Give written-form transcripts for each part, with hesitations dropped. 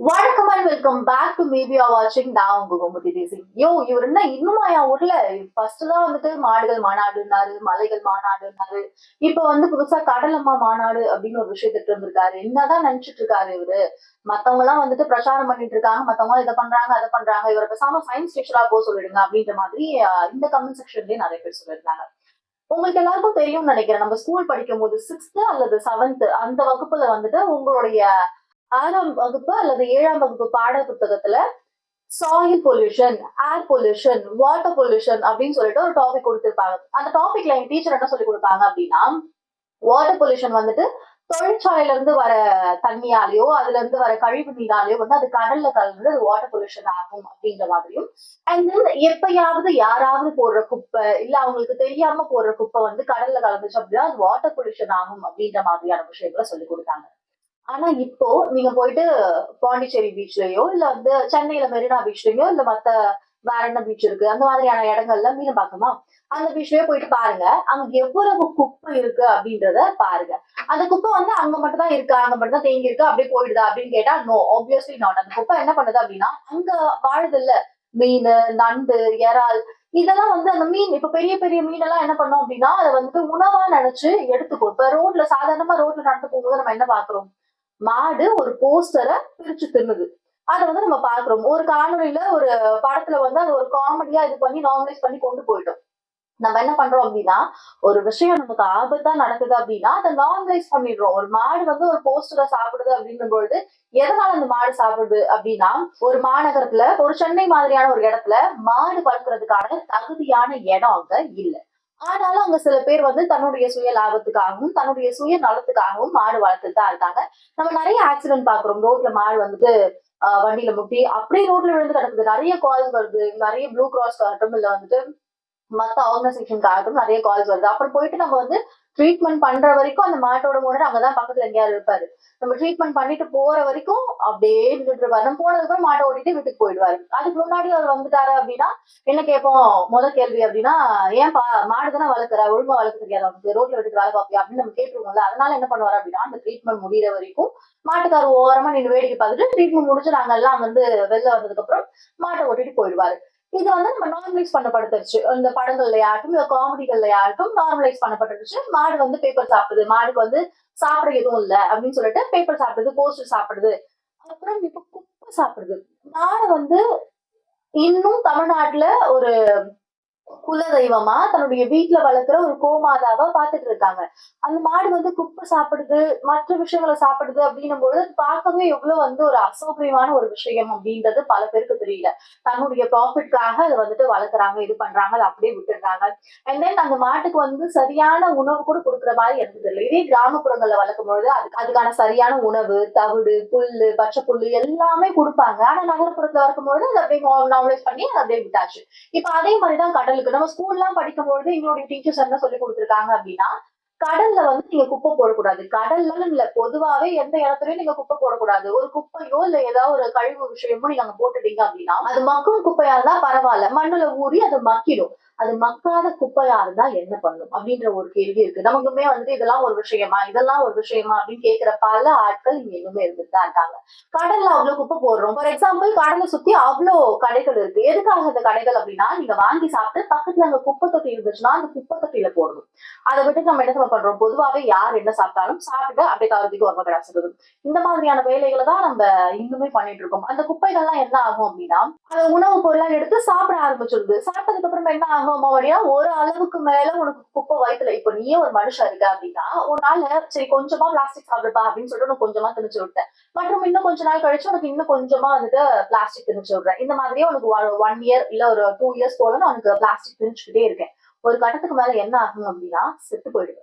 வணக்கம் and welcome back to maybe are வாட்சிங். நான் உங்க கோமதி தேசிங். இவர் என்ன இன்னுமா என் ஊர்ல ஃபர்ஸ்ட் தான் வந்துட்டு மாடுகள் மாநாடுனாரு, மலைகள் மாநாடுனாரு. இப்ப வந்து புதுசா கடலம்மா மாநாடு அப்படின்னு ஒரு விஷயத்துக்கு இருந்திருக்காரு. என்னதான் நினைச்சிட்டு இருக்காரு இவரு? மத்தவங்க எல்லாம் வந்துட்டு பிரச்சாரம் பண்ணிட்டு இருக்காங்க, மத்தவங்க இதை பண்றாங்க அதை பண்றாங்க, இவரை பேசாம சயின்ஸ் டீச்சரா போக சொல்லிடுங்க அப்படின்ற மாதிரி இந்த கமெண்ட் செக்ஷன்லயே நிறைய பேர் சொல்லியிருந்தாங்க. உங்களுக்கு எல்லாருக்கும் தெரியும்னு நினைக்கிறேன். நம்ம ஸ்கூல் படிக்கும் போது 6th அல்லது 7th அந்த வகுப்புல வந்துட்டு உங்களுடைய 6ஆம் வகுப்பு அல்லது 7ஆம் வகுப்பு பாட புத்தகத்துல soil pollution, air pollution, water pollution அப்படின்னு சொல்லிட்டு ஒரு டாபிக் கொடுத்திருப்பாங்க. அந்த டாபிக்ல என் டீச்சர் என்ன சொல்லி கொடுப்பாங்க அப்படின்னா, வாட்டர் பொல்யூஷன் வந்துட்டு தொழிற்சாலையில இருந்து வர தண்ணியாலேயோ அதுல இருந்து வர கழிவு நீராலேயோ வந்து அது கடல்ல கலந்து அது வாட்டர் பொல்யூஷன் ஆகும் அப்படின்ற மாதிரியும், அண்ட் தென் எப்பயாவது யாராவது போடுற குப்பை இல்ல அவங்களுக்கு தெரியாம போடுற குப்பை வந்து கடல்ல கலந்துச்சு அப்படின்னா அது வாட்டர் பொல்யூஷன் ஆகும் அப்படின்ற மாதிரியான விஷயங்களை சொல்லி கொடுத்தாங்க. ஆனா இப்போ நீங்க போயிட்டு பாண்டிச்சேரி பீச்லயோ இல்ல வந்து சென்னையில மெரினா பீச்லயோ இல்ல மத்த வேற என்ன பீச் இருக்கு அந்த மாதிரியான இடங்கள்ல மீன் பார்க்கணுமா, அந்த பீச்லயே போயிட்டு பாருங்க. அங்க எவ்வளவு குப்பை இருக்கு அப்படின்றத பாருங்க. அந்த குப்பை வந்து அங்க மட்டும் தான் இருக்கா, அங்க மட்டும் தான் தேங்கி இருக்கு, அப்படியே போயிடுதா அப்படின்னு கேட்டா நோ, ஆப்வியஸ்லி நாட். அந்த குப்பை என்ன பண்ணுது அப்படின்னா அங்க வாழுது இல்ல மீன், நண்டு, இறால், இதெல்லாம் வந்து அந்த மீன் இப்ப பெரிய பெரிய மீன் எல்லாம் என்ன பண்ணோம் அப்படின்னா அதை வந்துட்டு உணவா நினைச்சு எடுத்துக்கும். இப்ப ரோட்ல சாதாரணமா ரோட்ல நடந்து போகும்போது நம்ம என்ன பாக்குறோம்? மாடு ஒரு போஸ்டரை பிரிச்சு தின்னுது. அத வந்து நம்ம பாக்குறோம். ஒரு காணொளியில ஒரு படத்துல வந்து அது ஒரு காமெடியா இது பண்ணி நார்மலைஸ் பண்ணி கொண்டு போயிட்டோம். நம்ம என்ன பண்றோம் அப்படின்னா, ஒரு விஷயம் நமக்கு ஆபத்தா நடக்குது அப்படின்னா அதை நார்மலைஸ் பண்ணிடுறோம். ஒரு மாடு வந்து ஒரு போஸ்டரை சாப்பிடுது அப்படின்னும் பொழுது எதனால அந்த மாடு சாப்பிடுது அப்படின்னா, ஒரு மாநகரத்துல ஒரு சென்னை மாதிரியான ஒரு இடத்துல மாடு வளர்க்கறதுக்கான தகுதியான இடம் அங்க இல்ல. ஆனாலும் அங்க சில பேர் வந்து தன்னுடைய சுய லாபத்துக்காகவும் தன்னுடைய சுய நலத்துக்காகவும் மாடு வளர்த்துட்டு தான் இருக்காங்க. நம்ம நிறைய ஆக்சிடென்ட் பாக்குறோம். ரோட்ல மாடு வந்துட்டு வண்டியில முட்டி அப்படியே ரோட்ல விழுந்து கிடக்குது. நிறைய கால்ஸ் வருது. நிறைய ப்ளூ கிராஸ் ஆகட்டும் இல்ல வந்துட்டு மத்த ஆர்கனைசேஷனுக்காகட்டும் நிறைய கால்ஸ் வருது. அப்புறம் போயிட்டு நம்ம வந்து ட்ரீட்மெண்ட் பண்ற வரைக்கும் அந்த மாட்டோட ஓனர் அங்கதான் பக்கத்துல எங்கேயாவது இருப்பாரு. நம்ம ட்ரீட்மெண்ட் பண்ணிட்டு போற வரைக்கும் அப்படியே நின்றுட்டு இருப்பாரு. நம்ம போனதுக்கு அப்புறம் மாட்டை ஓட்டிட்டு வீட்டுக்கு போயிடுவாரு. அதுக்கு முன்னாடி அவர் வந்துட்டாரு அப்படின்னா என்ன கேட்போம்? கேள்வி அப்படின்னா, ஏன்பா மாடுதானே வளர்க்குற, ஒழுங்கா வளர்க்க தெரியாது அவனுக்கு, ரோட்ல விட்டுட்டு வேலை பார்ப்பியா அப்படின்னு நம்ம கேட்டுருவோம்ல. அதனால என்ன பண்ணுவாரு அப்படின்னா அந்த ட்ரீட்மெண்ட் முடியிற வரைக்கும் மாட்டுக்கார ஓரமா நின்று வேடிக்கை பார்த்துட்டு ட்ரீட்மெண்ட் முடிச்சு நாங்க எல்லாம் வந்து வெளில வந்ததுக்கு அப்புறம் மாட்டை ஓட்டிட்டு போயிடுவாரு. இது வந்து நம்ம நார்மலைஸ் பண்ணப்படுத்துருச்சு. இந்த படங்கள்லயாகட்டும், இல்ல காமெடிகள்லயாகட்டும் நார்மலைஸ் பண்ணப்பட்டுருச்சு. மாடு வந்து பேப்பர் சாப்பிடுது. மாடுக்கு வந்து சாப்பிட எதுவும் இல்ல அப்படின்னு சொல்லிட்டு பேப்பர் சாப்பிடுது, போஸ்டர் சாப்பிடுது. அப்புறம் இப்ப குப்பை சாப்பிடுது. மாடு வந்து இன்னும் தமிழ்நாட்டுல ஒரு குல தெய்வமா தன்னுடைய வீட்டுல வளர்க்குற ஒரு கோமாதாவா பாத்துட்டு இருக்காங்க. அந்த மாடு வந்து குப்பை சாப்பிடுது, மற்ற விஷயங்களை சாப்பிடுது அப்படின்னும் போது பார்க்கவே எவ்வளவு வந்து ஒரு அசௌகரியமான ஒரு விஷயம் அப்படின்றது பல பேருக்கு தெரியல. தன்னுடைய ப்ராஃபிட்காக அதை வந்துட்டு வளர்க்குறாங்க, இது பண்றாங்க, அதை அப்படியே விட்டுடுறாங்க. அண்ட் தென் அந்த மாட்டுக்கு வந்து சரியான உணவு கூட கொடுக்குற மாதிரி எனக்கு தெரியல. இதே கிராமப்புறங்கள்ல வளர்க்கும் பொழுது அதுக்கான சரியான உணவு, தவிடு, புல்லு, பச்சை புல்லு எல்லாமே கொடுப்பாங்க. ஆனா நகர்ப்புறத்துல இருக்கும்பொழுது அதை அப்படியே நார்மலைஸ் பண்ணி அதை அப்படியே விட்டாச்சு. இப்ப அதே மாதிரிதான் கடலுக்கு. நம்ம ஸ்கூல்லாம் படிக்கும்பொழுது எங்களுடைய டீச்சர்ஸ் என்ன சொல்லி கொடுத்துருக்காங்க அப்படின்னா, கடல்ல வந்து நீங்க குப்பை போடக்கூடாது. கடல்லன்னு இல்ல, பொதுவாவே எந்த இடத்துலயும் நீங்க குப்பை போடக்கூடாது. ஒரு குப்பையோ இல்ல ஏதாவது ஒரு கழிவு விஷயமோ நீங்க அங்க போட்டுட்டீங்க அப்படின்னா அது மக்கும் குப்பையா இருந்தா பரவாயில்ல, மண்ணுல ஊறி அது மக்கிடும். அது மக்காத குப்பையா இருந்தா என்ன பண்ணும் அப்படின்ற ஒரு கேள்வி இருக்கு. நமக்குமே வந்துட்டு இதெல்லாம் ஒரு விஷயமா, இதெல்லாம் ஒரு விஷயமா அப்படின்னு கேட்கிற பல ஆட்கள் இங்க இன்னுமே இருந்துட்டு தான் இருக்காங்க. கடல்ல அவ்வளவு குப்பை போடுறோம். ஃபார் எக்ஸாம்பிள் கடலை சுத்தி அவ்வளோ கடைகள் இருக்கு. எதுக்காக அந்த கடைகள் அப்படின்னா, நீங்க வாங்கி சாப்பிட்டு பக்கத்துல அங்க குப்பை தொட்டி இருந்துச்சுன்னா அந்த குப்பை தொட்டியில போடணும். அதை விட்டு நம்ம என்ன பண்றோம்? பொதுவாவே யார் என்ன சாப்பிட்டாலும் சாப்பிட்டு அப்படியே கலந்துக்கு ஒரு கிடச்சிருது. இந்த மாதிரியான வேலைகளை தான் நம்ம இன்னுமே பண்ணிட்டு இருக்கோம். அந்த குப்பைகள்லாம் என்ன ஆகும் அப்படின்னா அந்த உணவு பொருளா எடுத்து சாப்பிட ஆரம்பிச்சிருது. சாப்பிட்டதுக்கு அப்புறம் என்ன ஆகும் அப்படின்னா, ஒரு அளவுக்கு மேல உனக்கு குப்பை வயித்துல, இப்ப நீயே ஒரு மனுஷன் இருக்க அப்படின்னா உன்னால சரி கொஞ்சமா பிளாஸ்டிக் சாப்பிடுப்பா அப்படின்னு சொல்லிட்டு உனக்கு கொஞ்சமா திணிச்சு விட்டேன். மற்றும் இன்னும் கொஞ்ச நாள் கழிச்சு உனக்கு இன்னும் கொஞ்சமா வந்துட்டு பிளாஸ்டிக் திணிச்சு விடுறேன். இந்த மாதிரியே உனக்கு 1 இயர் இல்ல ஒரு 2 இயர்ஸ் போல நான் உனக்கு பிளாஸ்டிக் திணிச்சுக்கிட்டே இருக்கேன். ஒரு கட்டத்துக்கு மேல என்ன ஆகும் அப்படின்னா செத்து போயிடுது.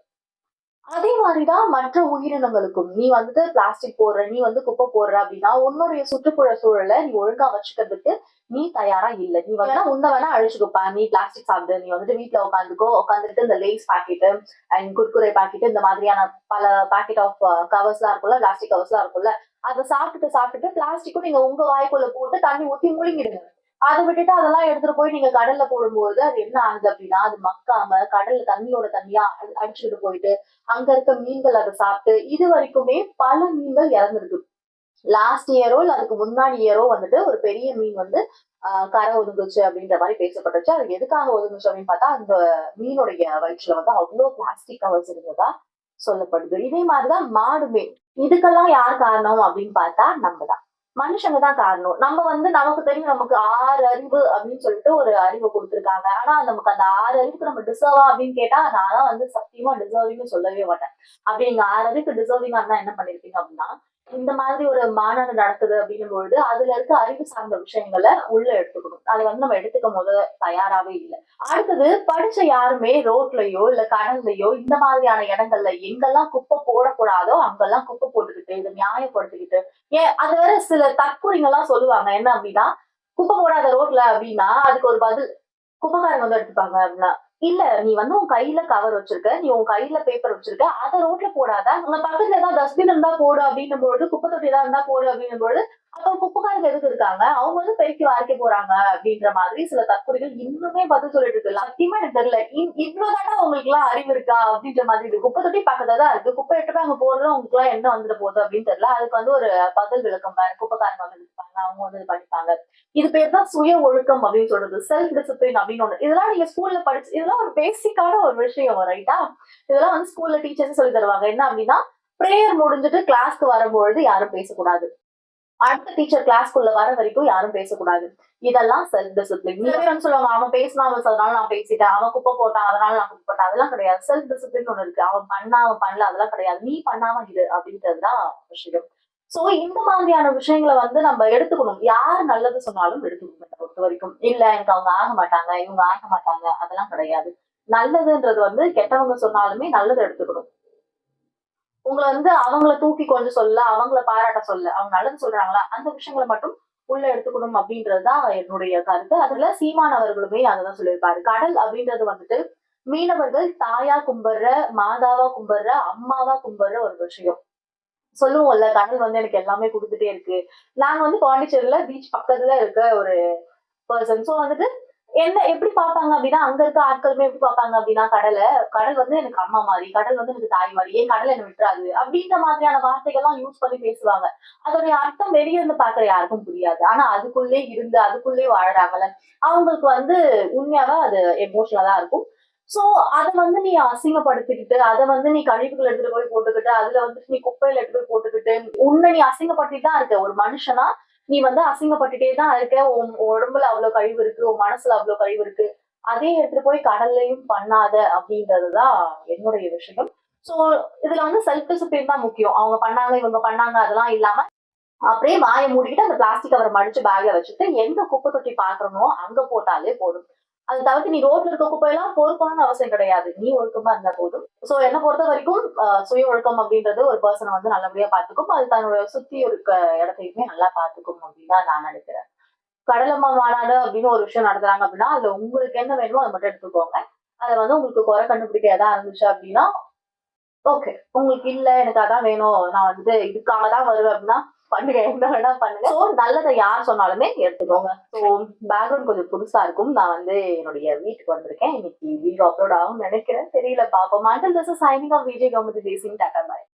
அதே மாதிரிதான் மற்ற உயிரினங்களுக்கும். நீ வந்துட்டு பிளாஸ்டிக் போடுற, நீ வந்து குப்பை போடுற அப்படின்னா உன்னுடைய சுற்றுப்புற சூழலை நீ ஒழுங்கா வச்சுக்கிறதுக்கு நீ தயாரா இல்ல. நீ வேணா உன்னை வேணா அழிச்சுக்கோப்பா, நீ பிளாஸ்டிக் சாப்பிடு, நீ வந்துட்டு வீட்டுல உட்காந்துக்கோ, உட்காந்துட்டு இந்த Lay's packet and Kurkure packet இந்த மாதிரியான பல பாக்கெட் ஆஃப் கவர்ஸ் எல்லாம் இருக்குல்ல, பிளாஸ்டிக் கவர்ஸ் எல்லாம் இருக்குல்ல, அதை சாப்பிட்டுட்டு பிளாஸ்டிக்கும் நீங்க உங்க வாய்க்குள்ள போட்டு தண்ணி ஊத்தி முழுங்கிடுங்க. அதை விட்டுட்டு அதெல்லாம் எடுத்துட்டு போய் நீங்க கடல்ல போடும்போது அது என்ன ஆகுது அப்படின்னா அது மக்காம கடல்ல தண்ணியோட தண்ணியா அடிச்சுக்கிட்டு போயிட்டு அங்க இருக்க மீன்கள் அதை சாப்பிட்டு இது வரைக்குமே பல மீன்கள் இறந்துருக்கு. லாஸ்ட் இயரோ இல்ல அதுக்கு முன்னாடி இயரோ வந்துட்டு ஒரு பெரிய மீன் வந்து கரை ஒதுங்குச்சு அப்படின்ற மாதிரி பேசப்பட்டுச்சு. அது எதுக்காக ஒதுங்குச்சு அப்படின்னு பார்த்தா அந்த மீனுடைய வயிற்றுல வந்து அவ்வளவு பிளாஸ்டிக் கவர்ஸ் இருந்ததா சொல்லப்படுது. இதே மாதிரிதான் மாடுமே. இதுக்கெல்லாம் யார் காரணம் அப்படின்னு பார்த்தா நம்ம தான். மனுஷங்க தான் காரணம். நம்ம வந்து நமக்கு தெரியும் நமக்கு 6 அறிவு அப்படின்னு சொல்லிட்டு ஒரு அறிவு குடுத்துருக்காங்க. ஆனா நமக்கு அந்த 6 அறிவுக்கு நம்ம டிசர்வா அப்படின்னு கேட்டா நான்லாம் வந்து சத்தியமா டிசர்விங்ன்னு சொல்லவே மாட்டேன். அப்படி நீங்க 6 அறிவுக்கு டிசர்விங்கா இருந்தா என்ன பண்ணிருப்பீங்க அப்படின்னா, இந்த மாதிரி ஒரு மாநாடு நடக்குது அப்படின்னும் பொழுது அதுல இருக்க அறிவு சார்ந்த விஷயங்களை உள்ள எடுத்துக்கணும். அது வந்து நம்ம எடுத்துக்கும் போது தயாராவே இல்லை. அடுத்தது படிச்ச யாருமே ரோட்லயோ இல்ல கடல்லயோ இந்த மாதிரியான இடங்கள்ல எங்கெல்லாம் குப்பை போடக்கூடாதோ அங்கெல்லாம் குப்பை போட்டுக்கிட்டு இதை நியாயப்படுத்திக்கிட்டு ஏன் அது வேற சில தற்கூறிங்க எல்லாம் சொல்லுவாங்க என்ன அப்படின்னா குப்பை போடாத ரோட்ல அப்படின்னா அதுக்கு ஒரு பதில் குப்பைக்காரங்க வந்து எடுத்துப்பாங்க அப்படின்னா இல்ல நீ வந்து உன் கையில கவர் வச்சிருக்க நீ உன் கையில பேப்பர் வச்சிருக்க அதை ரோட்ல போடாத உங்க பக்கத்துல ஏதாவது டஸ்ட்பின் இருந்தா போடு அப்படின்னும் பொழுது குப்பை தொட்டி ஏதாவது இருந்தா போடு அப்படின்னும் பொழுது அப்ப குப்பைக்காரங்க எதுக்கு இருக்காங்க அவங்க வந்து பெருக்கி வாரிக்க போறாங்க அப்படின்ற மாதிரி சில தற்கொலைகள் இன்னுமே பதில் சொல்லிட்டு இருக்கு சத்தியமா எனக்கு தெரியல இவ்வளவுதானே உங்களுக்கு எல்லாம் அறிவு இருக்கா அப்படின்ற மாதிரி இருக்கு குப்பை தொட்டி பக்கத்துல தான் இருக்கு குப்பை எடுத்து அங்க போறது உங்களுக்கு எல்லாம் என்ன வந்துட்டு போகுது அப்படின்னு தெரியல அதுக்கு வந்து ஒரு பதில் விளக்கம் பாரு குப்பைக்காரங்க வந்து இருப்பாங்க அவங்க வந்து படிப்பாங்க இது பேர் தான் சுய ஒழுக்கம் அப்படின்னு சொல்றது செல்ஃப் டிசிப்ளின் அப்படின்னு ஒண்ணு இதெல்லாம் நீங்க ஸ்கூல்ல படிச்சு இதெல்லாம் ஒரு பேசிக்கான ஒரு விஷயம் ரைட்டா இதெல்லாம் வந்து ஸ்கூல்ல டீச்சர்ஸ் சொல்லி தருவாங்க என்ன அப்படின்னா பிரேயர் முடிஞ்சிட்டு கிளாஸ்க்கு வரும்பொழுது யாரும் பேசக்கூடாது அடுத்த டீச்சர் கிளாஸ்க்குள்ள வர வரைக்கும் யாரும் பேசக்கூடாது இதெல்லாம் செல்ஃப் டிசிப்ளின் நீங்க சொல்லுவாங்க அவன் பேசினா அதனால நான் பேசிட்டேன் அவன் குப்பை போட்டான் அதனால நான் குப்பை போட்டேன் அதெல்லாம் கிடையாது செல்ஃப் டிசிப்ளின் ஒண்ணு இருக்கு அவன் பண்ணா அவன் பண்ணல அதெல்லாம் கிடையாது நீ பண்ணாம இரு அப்படின்றதுதான் விஷயம் சோ இந்த மாதிரியான விஷயங்களை வந்து நம்ம எடுத்துக்கணும் யார் நல்லது சொன்னாலும் எடுத்துக்கணும் என்னை பொறுத்த வரைக்கும் இல்ல எனக்கு அவங்க ஆக மாட்டாங்க இவங்க ஆக மாட்டாங்க அதெல்லாம் கிடையாது நல்லதுன்றது வந்து கெட்டவங்க சொன்னாலுமே நல்லது எடுத்துக்கணும் உங்கள வந்து அவங்கள தூக்கி கொஞ்சம் சொல்ல அவங்கள பாராட்ட சொல்ல அவங்க நல்லது சொல்றாங்களா அந்த விஷயங்களை மட்டும் உள்ள எடுத்துக்கணும் அப்படின்றதுதான் என்னுடைய கருத்து அதுல சீமான் அவர்களுமே அததான் சொல்லியிருப்பாரு கடல் அப்படின்றது வந்துட்டு மீனவர்கள் தாயா கும்பிடுற மாதாவா கும்பிடுற அம்மாவா கும்பிடுற ஒரு விஷயம் சொல்லுவோம்ல கடல் வந்து எனக்கு எல்லாமே கொடுத்துட்டே இருக்கு நாங்க வந்து பாண்டிச்சேரியில பீச் பக்கத்துல இருக்க ஒரு பர்சன் சோ வந்துட்டு என்ன எப்படி பார்ப்பாங்க அப்படின்னா அங்க இருக்க ஆட்களுமே எப்படி பார்ப்பாங்க அப்படின்னா கடல் வந்து எனக்கு அம்மா மாதிரி கடல் வந்து எனக்கு தாய் மாதிரி ஏன் கடல் என்ன விட்டுறாது அப்படின்ற மாதிரியான வார்த்தைகள்லாம் யூஸ் பண்ணி பேசுவாங்க அதோடைய அர்த்தம் வெளியே இருந்து பாக்குற யாருக்கும் புரியாது ஆனா அதுக்குள்ளே இருந்து அதுக்குள்ளே வாழறாங்கல்ல அவங்களுக்கு வந்து உண்மையாவே அது எமோஷனலா இருக்கும் சோ அத வந்து நீ அசிங்கப்படுத்திக்கிட்டு அத வந்து நீ கழிவுகள் எடுத்துட்டு போய் போட்டுக்கிட்டு அதுல வந்து நீ குப்பையில எடுத்து போய் போட்டுக்கிட்டு உன்னை நீ அசிங்கப்படுத்திட்டு தான் இருக்க ஒரு மனுஷனா நீ வந்து அசிங்கப்பட்டுட்டே தான் இருக்க உன் உடம்புல அவ்வளவு கழிவு இருக்கு உன் மனசுல அவ்வளவு கழிவு இருக்கு அதே எடுத்துட்டு போய் கடல்லையும் பண்ணாத அப்படின்றதுதான் என்னுடைய விஷயம் சோ இதுல வந்து செல்ஃப் டிசிப்ளின் தான் முக்கியம் அவங்க பண்ணாங்க இவங்க பண்ணாங்க அதெல்லாம் இல்லாம அப்படியே வாயை மூடிக்கிட்டு அந்த பிளாஸ்டிக் கவரை மடிச்சு பேக்ல வச்சுட்டு எங்க குப்பை தொட்டி பாக்குறனோ அங்க போட்டாலே போதும் அதை தவிர்த்து நீ ரோட்ல இருக்க குப்பையெல்லாம் பொறுக்கணும்னு அவசியம் கிடையாது நீ ஒழுக்கமா இருந்தா போதும் சோ என்ன பொறுத்த வரைக்கும் சுய ஒழுக்கம் அப்படின்றது ஒரு பர்சனை வந்து நல்லபடியா பாத்துக்கும் அது தன்னோட சுத்தி இருக்க இடத்தையுமே நல்லா பாத்துக்கும் அப்படின்னு தான் நான் நினைக்கிறேன் கடலம்மா மாநாடு அப்படின்னு ஒரு விஷயம் நடத்துறாங்க அப்படின்னா அதுல உங்களுக்கு என்ன வேணுமோ அதை மட்டும் எடுத்துக்கோங்க அதை வந்து உங்களுக்கு குறை கண்டுபிடிக்க எதா இருந்துச்சு அப்படின்னா ஓகே உங்களுக்கு இல்ல எனக்கு அதான் வேணும் நான் வந்து இதுக்காக தான் வருவேன் அப்படின்னா பண்ணுங்க என்ன வேணா பண்ணுங்க சோ நல்லதை யார் சொன்னாலுமே எடுத்துக்கோங்க சோ பேக்ரவுண்ட் கொஞ்சம் புதுசா இருக்கும் நான் வந்து என்னுடைய வீட்டுக்கு வந்திருக்கேன் இன்னைக்கு வீடியோ அப்லோட் ஆகும் நினைக்கிறேன் தெரியல பாப்போம் until this is signing off Vijay Kaumudi Desingh Tata bye